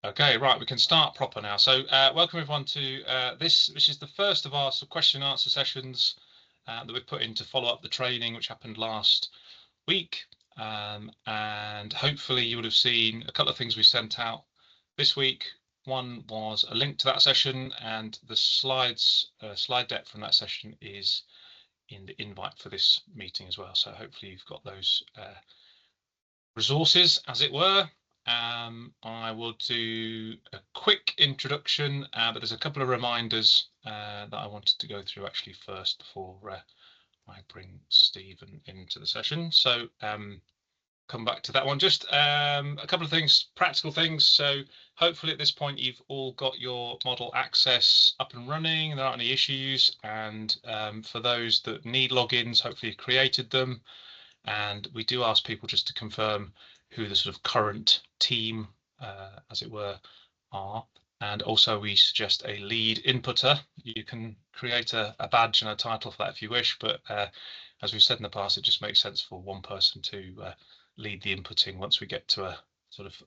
Okay, right, we can start proper now. So welcome everyone to this, which is the first of our question and answer sessions that we've put in to follow up the training which happened last week. And hopefully you would have seen a couple of things we sent out this week. One was a link to that session, and the slide deck from that session is in the invite for this meeting as well. So hopefully you've got those resources, as it were. I will do a quick introduction, but there's a couple of reminders that I wanted to go through actually first before I bring Stephen into the session. So come back to that one. Just a couple of things, practical things. So hopefully at this point you've all got your model access up and running. There aren't any issues. And for those that need logins, hopefully you've created them. And we do ask people just to confirm who the sort of current team, as it were, are. And also we suggest a lead inputter. You can create a badge and a title for that if you wish, but as we've said in the past, it just makes sense for one person to lead the inputting once we get to a sort of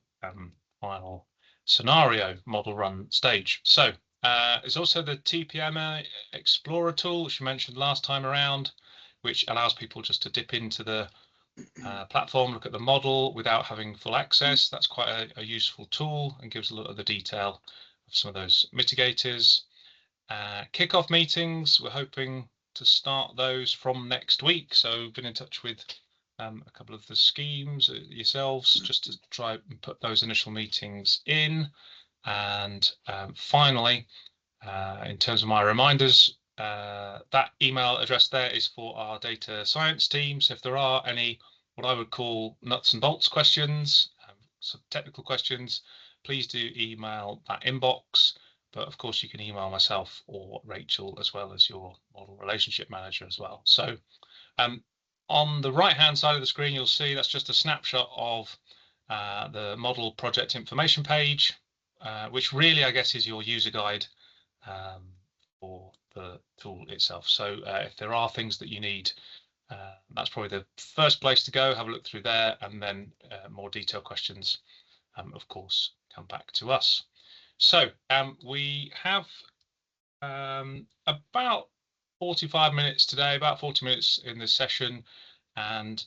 final scenario model run stage. So there's also the TPM Explorer tool, which we mentioned last time around, which allows people just to dip into the platform, look at the model without having full access. That's quite a useful tool and gives a lot of the detail of some of those mitigators. Kickoff meetings, we're hoping to start those from next week. So we've been in touch with a couple of the schemes yourselves just to try and put those initial meetings in. And finally, in terms of my reminders, that email address there is for our data science team. So if there are any what I would call nuts and bolts questions, some technical questions, please do email that inbox. But of course you can email myself or Rachel as well as your model relationship manager as well. So on the right hand side of the screen, you'll see that's just a snapshot of the model project information page, which really I guess is your user guide for the tool itself. So if there are things that you need, that's probably the first place to go. Have a look through there, and then more detailed questions, of course, come back to us. So we have about 45 minutes today, about 40 minutes in this session, and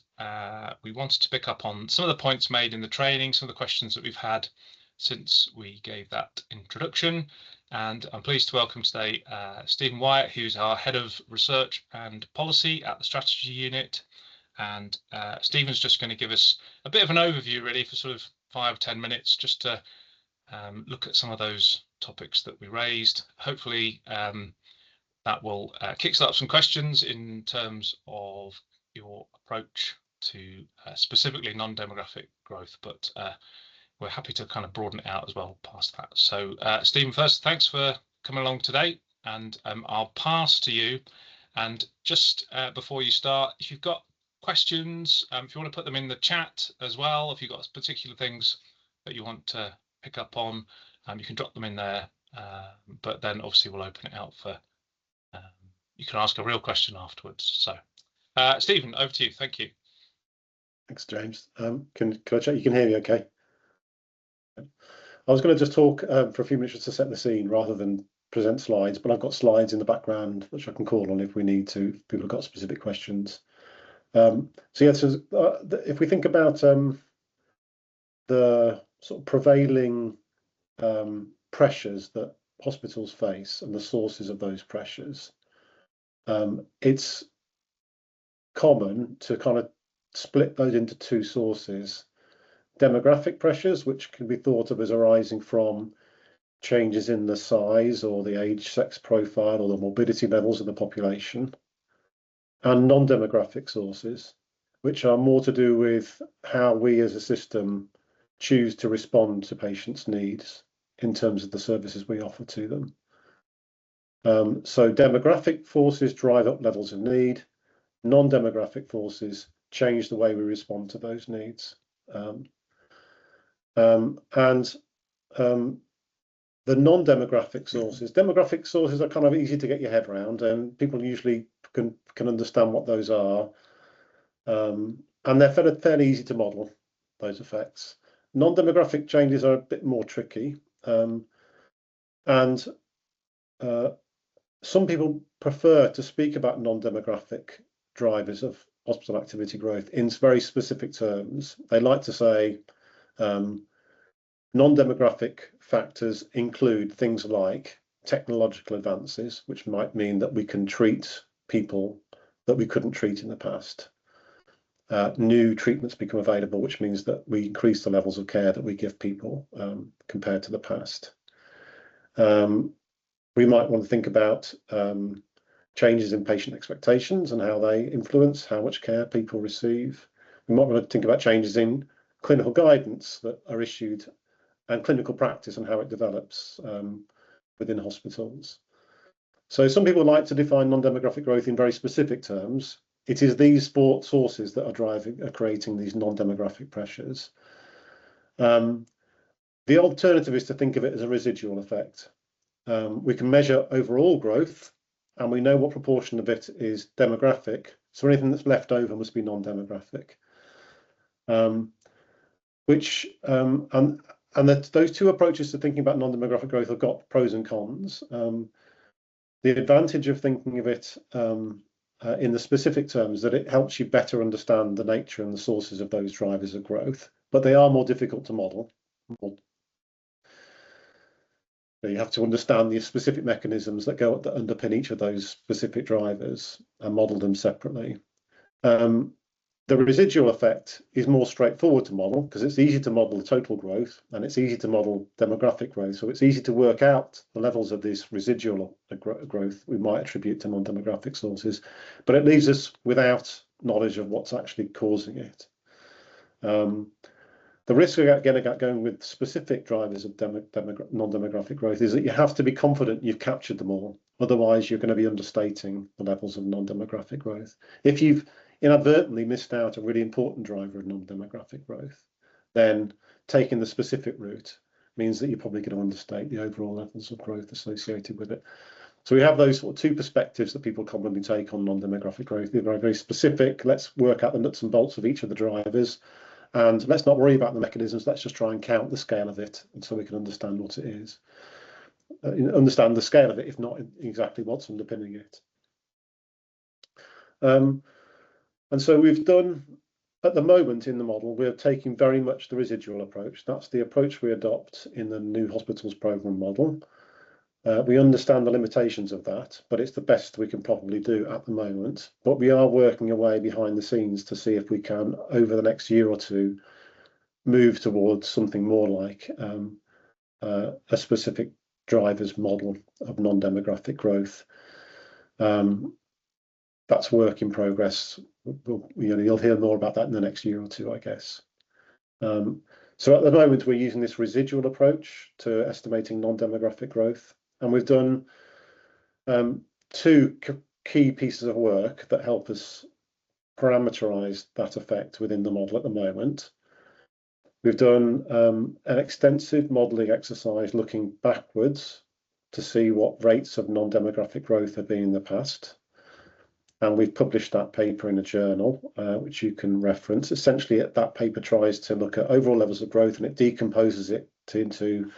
we wanted to pick up on some of the points made in the training, some of the questions that we've had since we gave that introduction. And I'm pleased to welcome today Stephen Wyatt, who's our Head of Research and Policy at the Strategy Unit. And Stephen's just going to give us a bit of an overview, really, for sort of 5 or 10 minutes, just to look at some of those topics that we raised. Hopefully that will kickstart some questions in terms of your approach to specifically non-demographic growth, but we're happy to kind of broaden it out as well past that. So Stephen, first, thanks for coming along today, and I'll pass to you. And just before you start, if you've got questions, if you want to put them in the chat as well, if you've got particular things that you want to pick up on, you can drop them in there. But then obviously we'll open it out for, you can ask a real question afterwards. So Stephen, over to you. Thank you. Thanks, James. Can I check you can hear me okay? I was going to just talk for a few minutes just to set the scene rather than present slides, but I've got slides in the background which I can call on if we need to, if people have got specific questions. So if we think about the sort of prevailing pressures that hospitals face and the sources of those pressures, it's common to kind of split those into two sources. Demographic pressures, which can be thought of as arising from changes in the size or the age, sex profile or the morbidity levels of the population, and non-demographic sources, which are more to do with how we as a system choose to respond to patients' needs in terms of the services we offer to them. So demographic forces drive up levels of need. Non-demographic forces change the way we respond to those needs. The non-demographic sources, demographic sources are kind of easy to get your head around, and people usually can understand what those are, and they're fairly easy to model, those effects. non-demographic changes are a bit more tricky, and some people prefer to speak about non-demographic drivers of hospital activity growth in very specific terms. They like to say non-demographic factors include things like technological advances, which might mean that we can treat people that we couldn't treat in the past. New treatments become available, which means that we increase the levels of care that we give people compared to the past. We might want to think about changes in patient expectations and how they influence how much care people receive. We might want to think about changes in clinical guidance that are issued and clinical practice and how it develops within hospitals. So some people like to define non-demographic growth in very specific terms. It is these sources that are creating these non-demographic pressures. The alternative is to think of it as a residual effect. We can measure overall growth, and we know what proportion of it is demographic. So anything that's left over must be non-demographic. Those two approaches to thinking about non-demographic growth have got pros and cons. The advantage of thinking of it in the specific terms that it helps you better understand the nature and the sources of those drivers of growth, but they are more difficult to model. You have to understand the specific mechanisms that underpin each of those specific drivers and model them separately. The residual effect is more straightforward to model because it's easy to model the total growth and it's easy to model demographic growth. So it's easy to work out the levels of this residual growth we might attribute to non-demographic sources, but it leaves us without knowledge of what's actually causing it. The risk of going with specific drivers of non-demographic growth is that you have to be confident you've captured them all. Otherwise, you're going to be understating the levels of non-demographic growth. If you've inadvertently missed out a really important driver of non-demographic growth, then taking the specific route means that you're probably going to understate the overall levels of growth associated with it. So we have those sort of two perspectives that people commonly take on non-demographic growth. They're very, very specific. Let's work out the nuts and bolts of each of the drivers. And let's not worry about the mechanisms. Let's just try and count the scale of it, and so we can understand what it is. Understand the scale of it, if not exactly what's underpinning it. And so we've done, at the moment in the model, we're taking very much the residual approach. That's the approach we adopt in the new hospitals programme model. We understand the limitations of that, but it's the best we can probably do at the moment. But we are working away behind the scenes to see if we can, over the next year or two, move towards something more like a specific drivers model of non-demographic growth. That's work in progress. You'll hear more about that in the next year or two, I guess. So at the moment, we're using this residual approach to estimating non-demographic growth. And we've done two key pieces of work that help us parameterize that effect within the model at the moment. We've done an extensive modelling exercise looking backwards to see what rates of non-demographic growth have been in the past. And we've published that paper in a journal, which you can reference. Essentially, that paper tries to look at overall levels of growth and it decomposes it into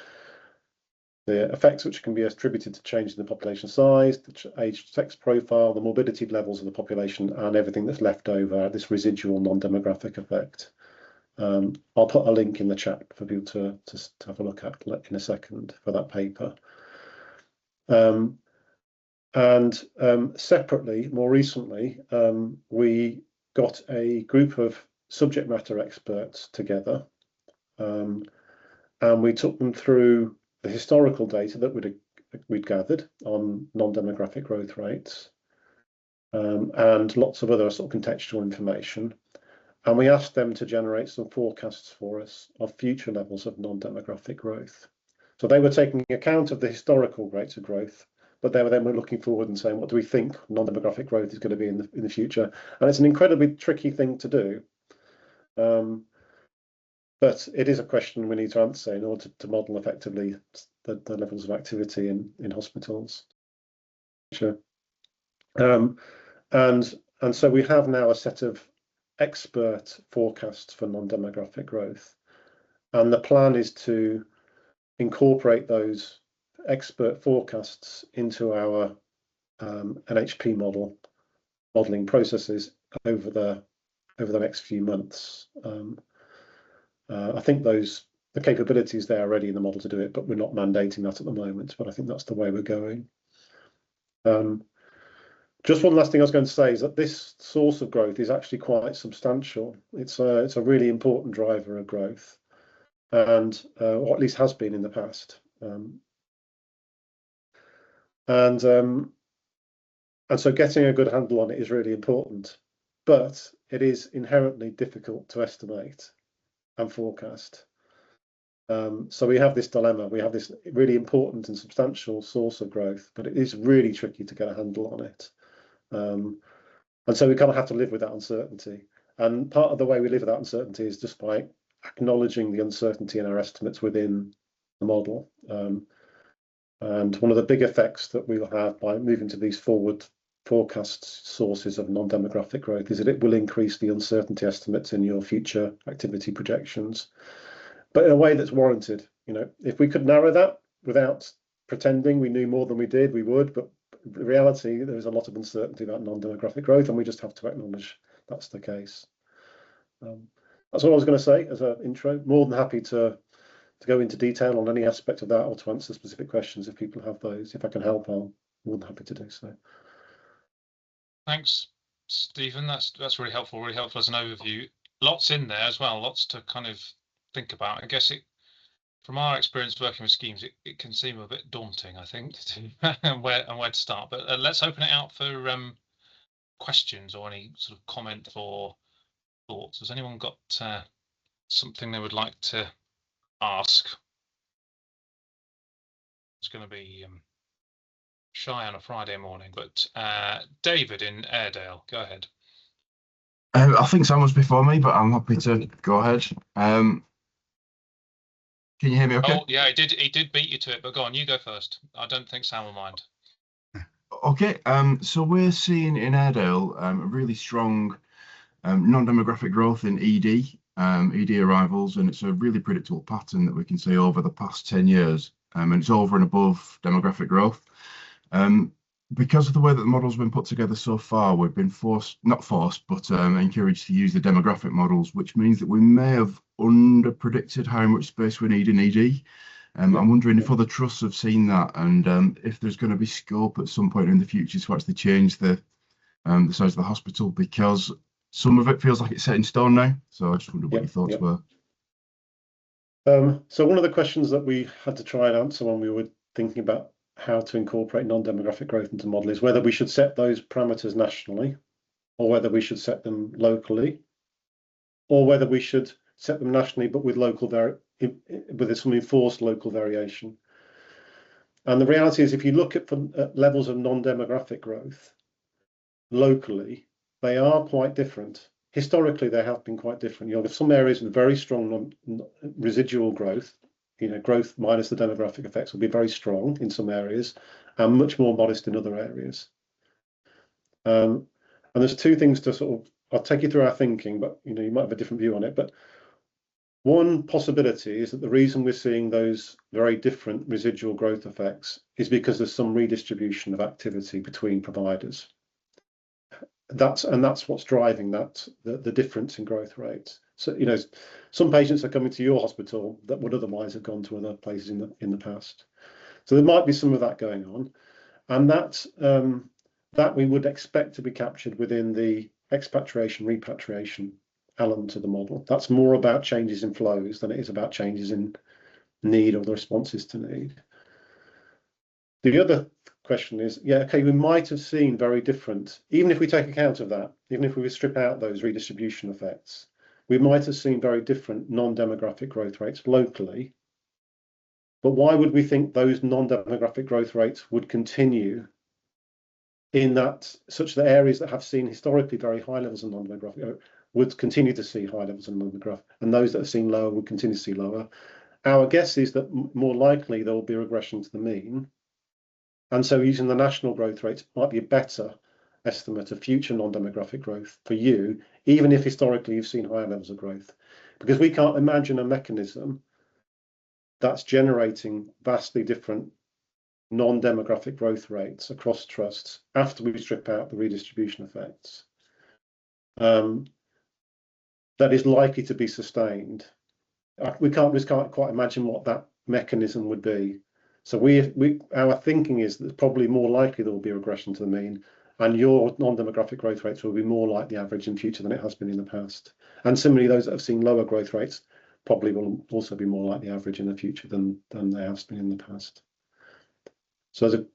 the effects which can be attributed to change in the population size, the age sex profile, the morbidity levels of the population, and everything that's left over, this residual non-demographic effect. I'll put a link in the chat for people to have a look at in a second for that paper. Separately, more recently, we got a group of subject matter experts together, and we took them through the historical data that we'd gathered on non-demographic growth rates, and lots of other sort of contextual information. And we asked them to generate some forecasts for us of future levels of non-demographic growth. So they were taking account of the historical rates of growth, but they were looking forward and saying, what do we think non-demographic growth is going to be in the future? And it's an incredibly tricky thing to do. But it is a question we need to answer in order to model effectively the levels of activity in hospitals. Sure. And so we have now a set of expert forecasts for non-demographic growth. And the plan is to incorporate those expert forecasts into our NHP modeling processes over the next few months. I think the capabilities there already in the model to do it, but we're not mandating that at the moment. But I think that's the way we're going. Just one last thing I was going to say is that this source of growth is actually quite substantial. It's a really important driver of growth, and or at least has been in the past. And so getting a good handle on it is really important, but it is inherently difficult to estimate and forecast. So we have this dilemma. We have this really important and substantial source of growth, but it is really tricky to get a handle on it. And so we kind of have to live with that uncertainty. And part of the way we live with that uncertainty is just by acknowledging the uncertainty in our estimates within the model. And one of the big effects that we will have by moving to these forward forecast sources of non-demographic growth is that it will increase the uncertainty estimates in your future activity projections, but in a way that's warranted. You know, if we could narrow that without pretending we knew more than we did, we would, but in reality, there is a lot of uncertainty about non-demographic growth, and we just have to acknowledge that's the case. That's all I was going to say as an intro. More than happy to go into detail on any aspect of that or to answer specific questions if people have those. If I can help, I'm more than happy to do so. Thanks, Stephen. That's really helpful as an overview. Lots in there as well, lots to kind of think about. I guess from our experience working with schemes, it can seem a bit daunting, I think, and where to start. But let's open it out for questions or any sort of comment or thoughts. Has anyone got something they would like to ask? It's going to be shy on a Friday morning, but David in Airedale, go ahead. I think someone's before me, but I'm happy to go ahead. Can you hear me okay? Oh, yeah, he did beat you to it, but go on, you go first. I don't think Sam will mind. Okay, so we're seeing in Airedale a really strong non-demographic growth in ED arrivals, and it's a really predictable pattern that we can see over the past 10 years, and it's over and above demographic growth. Because of the way that the model's been put together so far, we've been encouraged to use the demographic models, which means that we may have under-predicted how much space we need in ED. I'm wondering if other trusts have seen that, and if there's going to be scope at some point in the future to actually change the size of the hospital, because some of it feels like it's set in stone now. So I just wondered what your thoughts were. So one of the questions that we had to try and answer when we were thinking about how to incorporate non-demographic growth into the model is whether we should set those parameters nationally, or whether we should set them locally, or whether we should set them nationally but with some enforced local variation. And the reality is, if you look at levels of non-demographic growth locally, they are quite different. Historically, they have been quite different. You have some areas with very strong residual growth. Growth minus the demographic effects will be very strong in some areas and much more modest in other areas. And there's two things to sort of, I'll take you through our thinking, but you might have a different view on it. But one possibility is that the reason we're seeing those very different residual growth effects is because there's some redistribution of activity between providers. That's what's driving the difference in growth rates. So some patients are coming to your hospital that would otherwise have gone to other places in the past. So there might be some of that going on, and that we would expect to be captured within the expatriation repatriation element of the model. That's more about changes in flows than it is about changes in need or the responses to need. The other question is, we might have seen very different, even if we take account of that, even if we strip out those redistribution effects, we might have seen very different non-demographic growth rates locally. But why would we think those non-demographic growth rates would continue in such that areas that have seen historically very high levels of non-demographic would continue to see high levels of non-demographic, and those that have seen lower would continue to see lower? Our guess is that more likely there will be regression to the mean. And so using the national growth rates might be a better estimate of future non-demographic growth for you, even if historically you've seen higher levels of growth, because we can't imagine a mechanism that's generating vastly different non-demographic growth rates across trusts after we strip out the redistribution effects, that is likely to be sustained. We just can't quite imagine what that mechanism would be. So our thinking is that it's probably more likely there will be regression to the mean, and your non-demographic growth rates will be more like the average in future than it has been in the past. And similarly, those that have seen lower growth rates probably will also be more like the average in the future than they have been in the past. So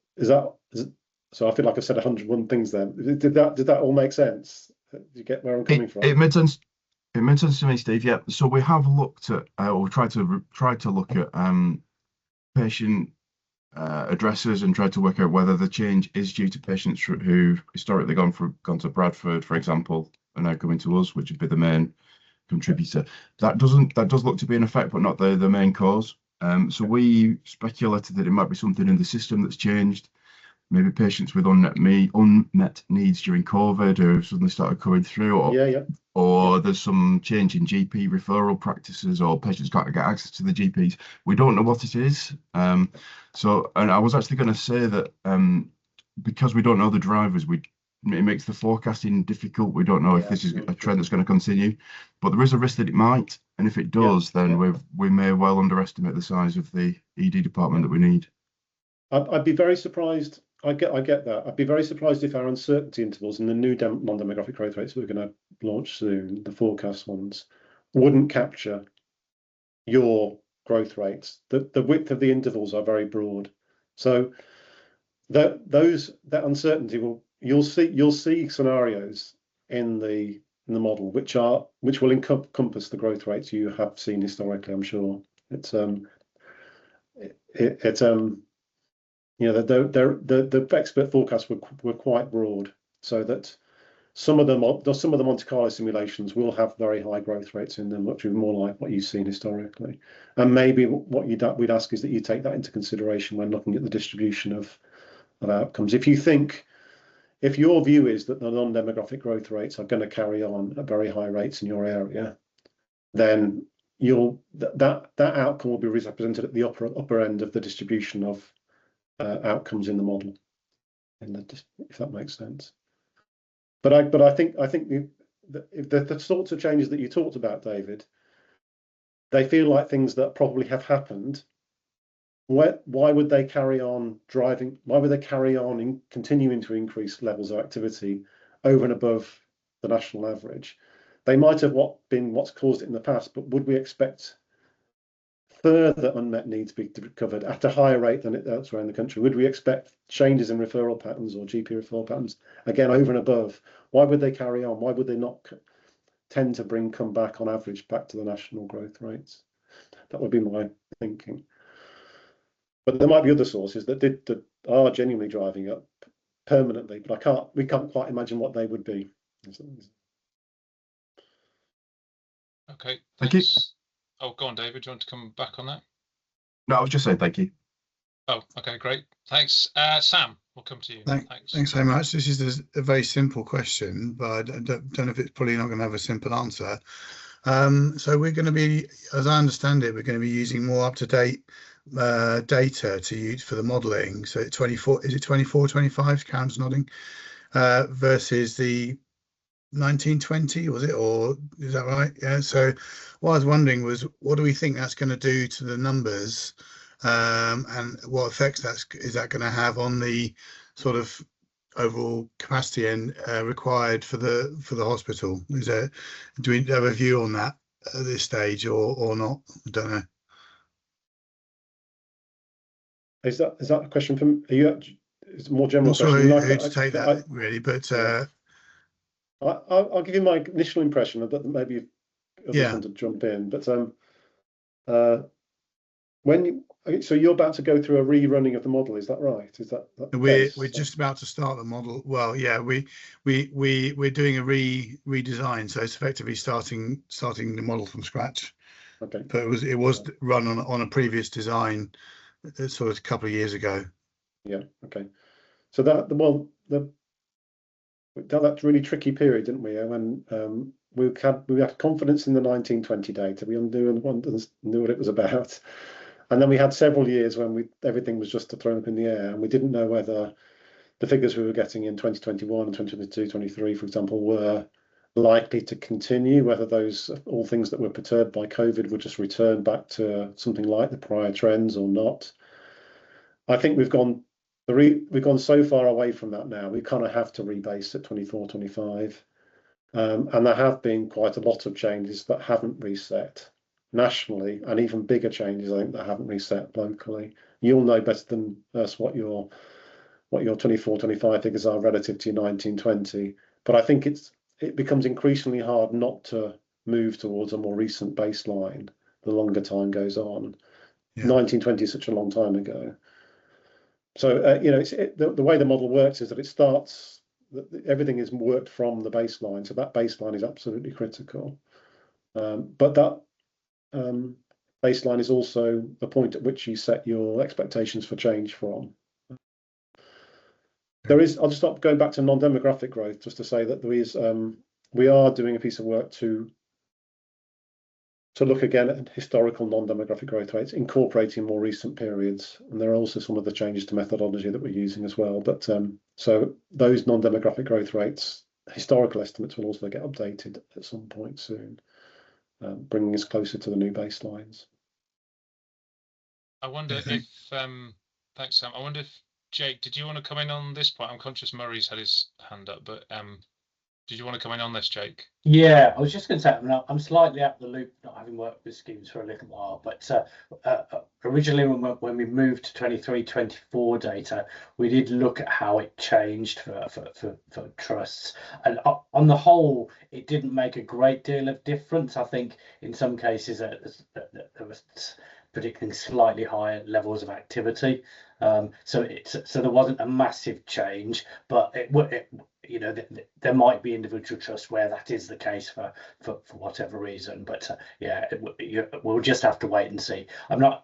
so I feel like I've said 101 things there. Did that all make sense? Did you get where I'm coming from? It made sense. It made sense to me, Steve. Yeah. So we have looked at, or tried to look at patient addresses and tried to work out whether the change is due to patients who've historically gone to Bradford, for example, and now coming to us, which would be the main contributor. That does look to be an effect, but not the main cause. So we speculated that it might be something in the system that's changed. Maybe patients with unmet needs during COVID who suddenly started coming through, or there's some change in GP referral practices, or patients can't get access to the GPs. We don't know what it is. And I was actually going to say that because we don't know the drivers, it makes the forecasting difficult. We don't know if this is a trend that's going to continue, but there is a risk that it might. And if it does, then we may well underestimate the size of the ED department that we need. I'd be very surprised. I get that. I'd be very surprised if our uncertainty intervals and the new non-demographic growth rates we're going to launch soon, the forecast ones, wouldn't capture your growth rates. The width of the intervals are very broad, so that uncertainty you'll see scenarios in the model which will encompass the growth rates you have seen historically. I'm sure the expert forecasts were quite broad, so that some of the Monte Carlo simulations will have very high growth rates in them, which are more like what you've seen historically. And maybe what we'd ask is that you take that into consideration when looking at the distribution of outcomes. If your view is that the non-demographic growth rates are going to carry on at very high rates in your area, then that outcome will be represented at the upper end of the distribution of outcomes in the model, if that makes sense. But I think the sorts of changes that you talked about, David, they feel like things that probably have happened. Why would they carry on driving? Why would they carry on in continuing to increase levels of activity over and above the national average? They might have been what's caused it in the past, but would we expect further unmet needs to be covered at a higher rate than elsewhere in the country? Would we expect changes in referral patterns or GP referral patterns, again, over and above? Why would they carry on? Why would they not tend to come back on average back to the national growth rates? That would be my thinking. But there might be other sources that are genuinely driving up permanently, but we can't quite imagine what they would be. Okay, thank you. Oh, go on, David. Do you want to come back on that? No, I was just saying thank you. Oh, okay, great. Thanks. Sam, we'll come to you. Thanks very much. This is a very simple question, but I don't know if it's probably not going to have a simple answer. So we're going to be, as I understand it, we're going to be using more up-to-date data to use for the modelling. So 25, Karen's nodding, versus the 1920, was it, or is that right? Yeah. So what I was wondering was, what do we think that's going to do to the numbers, and what effects is that going to have on the sort of overall capacity and required for the hospital? Do we have a view on that at this stage, or not? I don't know. Is that a question from you? It's a more general question. Who to take that really, but. I'll give you my initial impression, but maybe others want to jump in. But so you're about to go through a rerunning of the model, is that right? Is that we're just about to start the model? Well, yeah, we're doing a redesign, so it's effectively starting the model from scratch. Okay. But it was run on a previous design, sort of a couple of years ago. Yeah. Okay. So that really tricky period, didn't we? When we had confidence in the 1920 data. We knew what it was about. And then we had several years when everything was just thrown up in the air, and we didn't know whether the figures we were getting in 2021 and 2022, 23, for example, were likely to continue, whether those all things that were perturbed by COVID would just return back to something like the prior trends or not. I think we've gone so far away from that now. We kind of have to rebase at 24, 25. And there have been quite a lot of changes that haven't reset nationally, and even bigger changes, I think, that haven't reset locally. You'll know better than us what your 24, 25 figures are relative to your 1920. But I think it becomes increasingly hard not to move towards a more recent baseline the longer time goes on. Yeah. 1920 is such a long time ago. So, the way the model works is that it starts, everything is worked from the baseline. So that baseline is absolutely critical. But that baseline is also the point at which you set your expectations for change from. I'll just stop going back to non-demographic growth, just to say that we are doing a piece of work to look again at historical non-demographic growth rates, incorporating more recent periods. And there are also some of the changes to methodology that we're using as well. But so those non-demographic growth rates, historical estimates, will also get updated at some point soon, bringing us closer to the new baselines. I wonder if, thanks, Sam. I wonder if, Jake, did you want to come in on this point? I'm conscious Murray's had his hand up, but did you want to come in on this, Jake? Yeah, I was just going to say, I'm slightly out of the loop, not having worked with schemes for a little while, but originally when we moved to 23-24 data, we did look at how it changed for trusts. And on the whole, it didn't make a great deal of difference. I think in some cases there was predicting slightly higher levels of activity. So there wasn't a massive change, but there might be individual trusts where that is the case for whatever reason. But we'll just have to wait and see.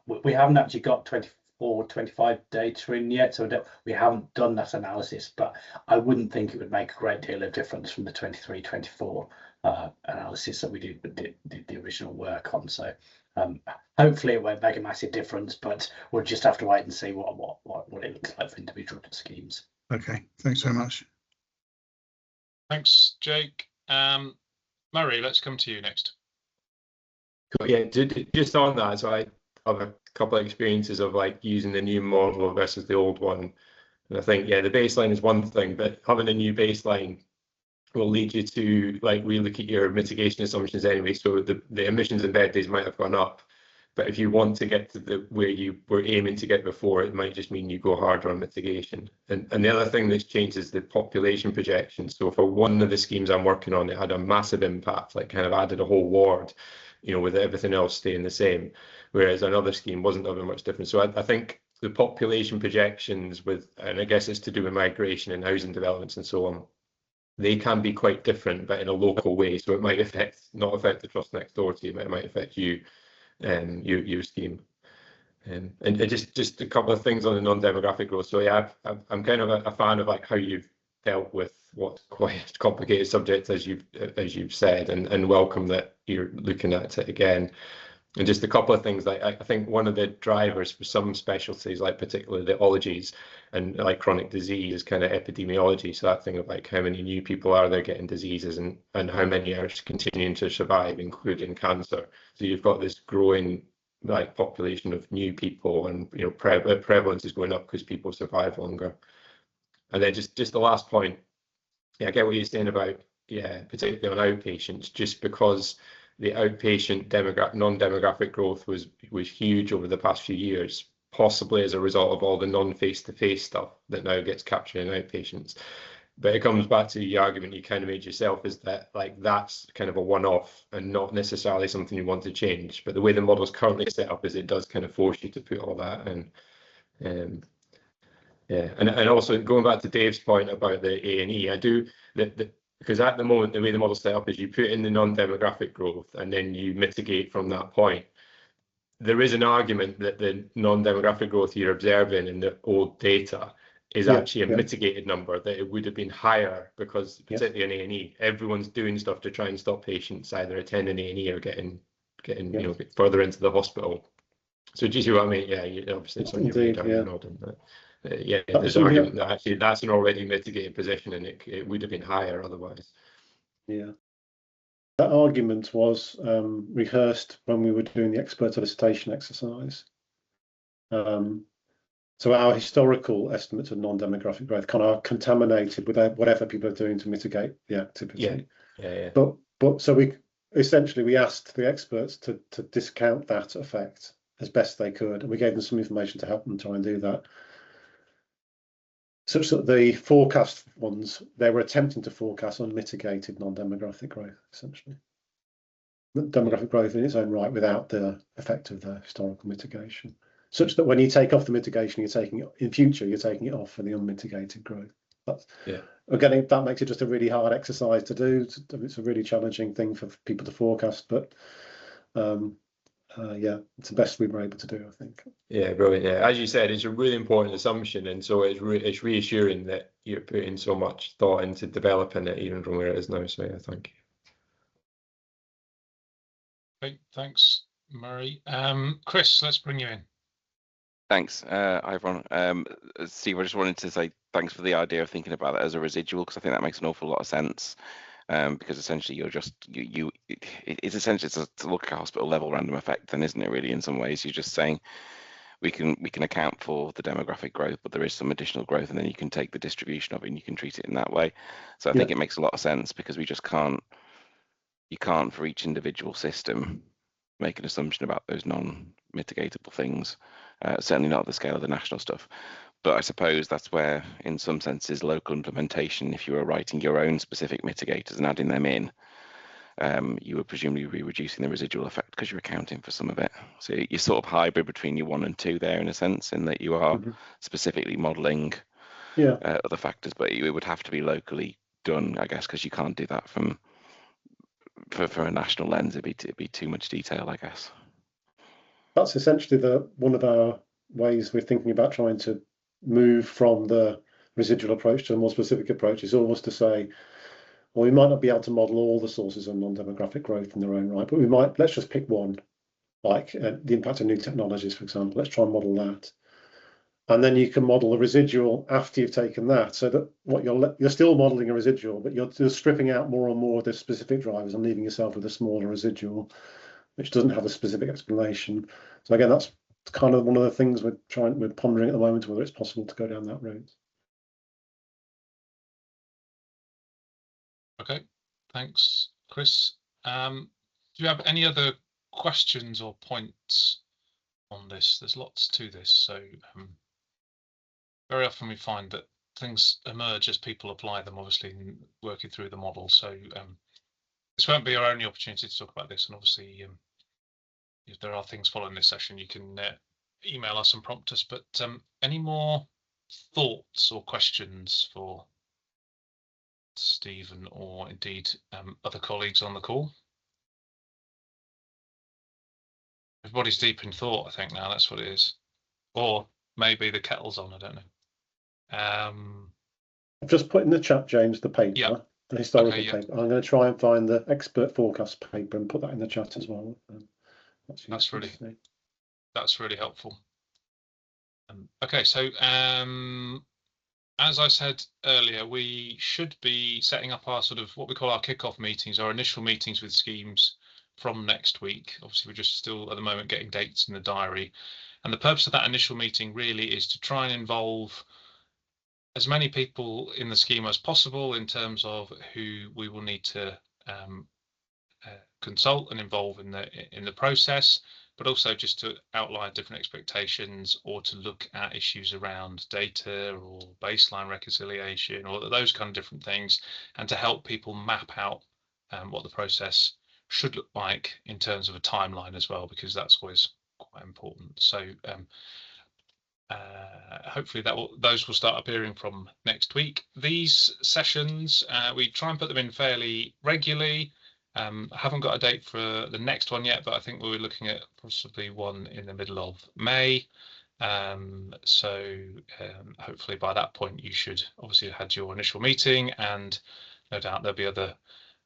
We haven't actually got 24, 25 data in yet, so we haven't done that analysis. But I wouldn't think it would make a great deal of difference from the 23, 24 analysis that we did the original work on. So hopefully it won't make a massive difference, but we'll just have to wait and see what it looks like for individual schemes. Okay, thanks very much. Thanks, Jake. Murray, let's come to you next. Cool. Yeah, just on that, so I have a couple of experiences of like using the new model versus the old one. And I think, the baseline is one thing, but having a new baseline will lead you to like relook at your mitigation assumptions anyway. So the emissions and bed days might have gone up, but if you want to get to where you were aiming to get before, it might just mean you go harder on mitigation. And the other thing that's changed is the population projection. So for one of the schemes I'm working on, it had a massive impact, like kind of added a whole ward, with everything else staying the same, whereas another scheme wasn't having much difference. So I think the population projections and I guess it's to do with migration and housing developments and so on, they can be quite different, but in a local way. So it might not affect the trust next door to you, but it might affect you and your scheme. And just a couple of things on the non-demographic growth. So I'm kind of a fan of like how you've dealt with what's quite a complicated subject, as you've said, and welcome that you're looking at it again. And just a couple of things, like I think one of the drivers for some specialties, like particularly the ologies and like chronic disease, is kind of epidemiology. So that thing of like how many new people are there getting diseases and how many are continuing to survive, including cancer. So you've got this growing like population of new people, and prevalence is going up because people survive longer. And then just the last point, I get what you're saying about particularly on outpatients, just because the outpatient non-demographic growth was huge over the past few years, possibly as a result of all the non-face-to-face stuff that now gets captured in outpatients. But it comes back to the argument you kind of made yourself, is that like that's kind of a one-off and not necessarily something you want to change. But the way the model is currently set up is it does kind of force you to put all that in. And also going back to Dave's point about the A&E, I do that. Because at the moment, the way the model's set up is you put in the non-demographic growth and then you mitigate from that point. There is an argument that the non-demographic growth you're observing in the old data is actually a mitigated number, that it would have been higher because, particularly in A&E, everyone's doing stuff to try and stop patients either attending A&E or getting you know, further into the hospital. So do you see what I mean? Yeah, obviously it's on your radar, you're nodding. But yeah, there's an argument that actually that's an already mitigated position, and it would have been higher otherwise. Yeah. That argument was rehearsed when we were doing the expert elicitation exercise. So our historical estimates of non-demographic growth kind of are contaminated with whatever people are doing to mitigate the activity. Yeah. But so we asked the experts to discount that effect as best they could, and we gave them some information to help them try and do that. Such that the forecast ones, they were attempting to forecast unmitigated non-demographic growth, essentially. Demographic growth in its own right without the effect of the historical mitigation. Such that when you take off the mitigation, you're taking it off for the unmitigated growth. Again, that makes it just a really hard exercise to do. It's a really challenging thing for people to forecast, but it's the best we were able to do, I think. Yeah, brilliant. Yeah, as you said, it's a really important assumption, and so it's reassuring that you're putting so much thought into developing it, even from where it is now. So yeah, thank you. Okay, thanks, Murray. Chris, let's bring you in. Thanks, hi everyone. Steve, I just wanted to say thanks for the idea of thinking about it as a residual, because I think that makes an awful lot of sense. Because essentially you're just it's essentially to look at a hospital level random effect, then, isn't it? Really, in some ways, you're just saying we can account for the demographic growth, but there is some additional growth, and then you can take the distribution of it and you can treat it in that way. So I think it makes a lot of sense, because we just can't. You can't, for each individual system, make an assumption about those non-mitigatable things. Certainly not at the scale of the national stuff. But I suppose that's where, in some senses, local implementation, if you were writing your own specific mitigators and adding them in, you would presumably be reducing the residual effect because you're accounting for some of it. So you're sort of hybrid between your 1 and 2 there, in a sense, in that you are specifically modelling other factors, but it would have to be locally done, I guess, because you can't do that for a national lens. It'd be too much detail, I guess. That's essentially one of our ways we're thinking about trying to move from the residual approach to a more specific approach, is almost to say, well, we might not be able to model all the sources of non-demographic growth in their own right, but let's just pick one, like the impact of new technologies, for example. Let's try and model that. And then you can model the residual after you've taken that, so that what you're still modeling a residual, but you're stripping out more and more of the specific drivers and leaving yourself with a smaller residual, which doesn't have a specific explanation. So again, that's kind of one of the things we're pondering at the moment, whether it's possible to go down that route. Okay, thanks, Chris. Do you have any other questions or points on this? There's lots to this, so very often we find that things emerge as people apply them, obviously, working through the model. So this won't be our only opportunity to talk about this, and obviously if there are things following this session, you can email us and prompt us. But any more thoughts or questions for Stephen, or indeed other colleagues on the call? Everybody's deep in thought, I think, now. That's what it is. Or maybe the kettle's on, I don't know. I've just put in the chat, James, the paper, the historical paper. I'm going to try and find the expert forecast paper and put that in the chat as well. That's really helpful. Okay, so as I said earlier, we should be setting up our sort of what we call our kickoff meetings, our initial meetings with schemes from next week. Obviously, we're just still at the moment getting dates in the diary. And the purpose of that initial meeting really is to try and involve as many people in the scheme as possible in terms of who we will need to consult and involve in the process, but also just to outline different expectations or to look at issues around data or baseline reconciliation or those kind of different things, and to help people map out what the process should look like in terms of a timeline as well, because that's always quite important. So hopefully those will start appearing from next week. These sessions, we try and put them in fairly regularly. I haven't got a date for the next one yet, but I think we're looking at possibly one in the middle of May. So hopefully by that point you should obviously have had your initial meeting, and no doubt there'll be other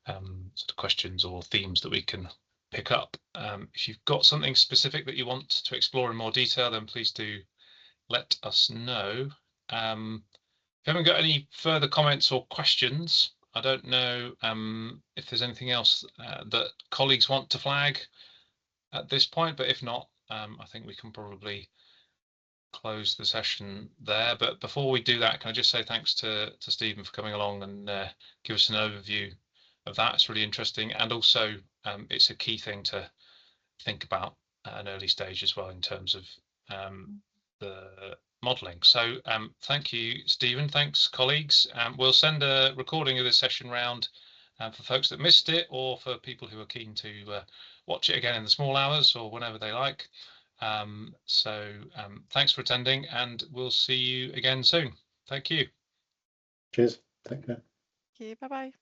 sort of questions or themes that we can pick up. If you've got something specific that you want to explore in more detail, then please do let us know. If you haven't got any further comments or questions, I don't know if there's anything else that colleagues want to flag at this point, but if not, I think we can probably close the session there. But before we do that, can I just say thanks to Stephen for coming along and give us an overview of that. It's really interesting, and also it's a key thing to think about at an early stage as well in terms of the modelling. So thank you, Stephen. Thanks, colleagues. We'll send a recording of this session round for folks that missed it, or for people who are keen to watch it again in the small hours or whenever they like. Thanks for attending, and we'll see you again soon. Thank you. Cheers. Take care. Thank you. Bye bye.